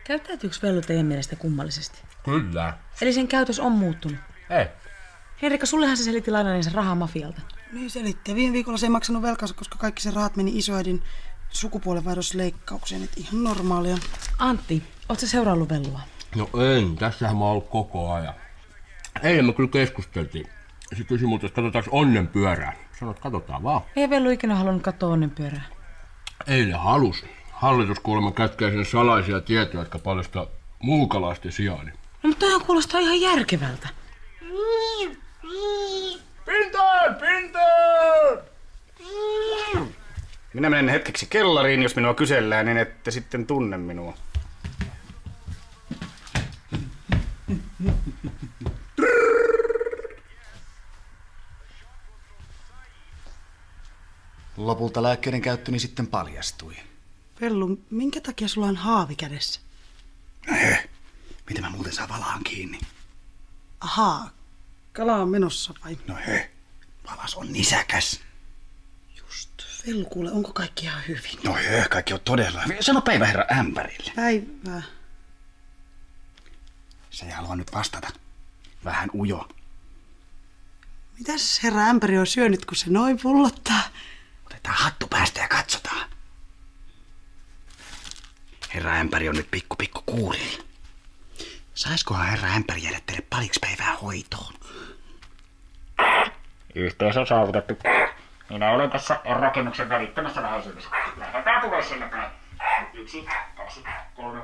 Käyttäytyykö Vellu teidän mielestä kummallisesti? Kyllä. Eli sen käytös on muuttunut? Ei. Henrikka, sullehan se selitti lainaneensa rahaa mafialta. Niin selitti. Viime viikolla se ei maksanut velkansa, koska kaikki se rahat meni isoäidin sukupuolenvaihdosleikkaukseen. Et ihan normaalia. Antti, oot sä seuraillut Vellua? No en, tässähän mä oon ollut koko ajan. Eilen me kyllä keskusteltiin. Se kysyi multa, että katsotaanko onnenpyörää. Sanoit, että katsotaan vaan. Ei Vellu ikinä halunnut katsoa onnenpyörää. Eilen halus. Hallitus kuulemma kätkee sen salaisia tietoja, jotka paljastaa muukalaisten sijainnin. No mutta toihan kuulostaa ihan järkevältä. Pintaan! Pintaan! Minä menen hetkeksi kellariin, jos minua kysellään, niin ette sitten tunne minua. Lopulta lääkkeiden käyttöni sitten paljastui. Vellu, minkä takia sulla on haavi kädessä? No he, miten mä muuten saan valaan kiinni? Ahaa, kala on menossa vai? No he, valas on nisäkäs. Just. Vellu, kuule, onko kaikki ihan hyvin? No he, kaikki on todella. Sano päivä herra ämpärille. Päivää. Se ei halua nyt vastata. Vähän ujo. Mitäs herra ämpäri on syönyt, kun se noin pullottaa? Otetaan hattu päästä ja katsotaan. Herra ämpäri on nyt pikku kuurilla. Saiskohan herra ämpäri jäädä teille pariksi päivää hoitoon? Yhteys on saavutettu. Minä olen tässä rakennuksen välittömässä läheisyydessä. Lähdetään tulee sinne päin. 1, 2, 3,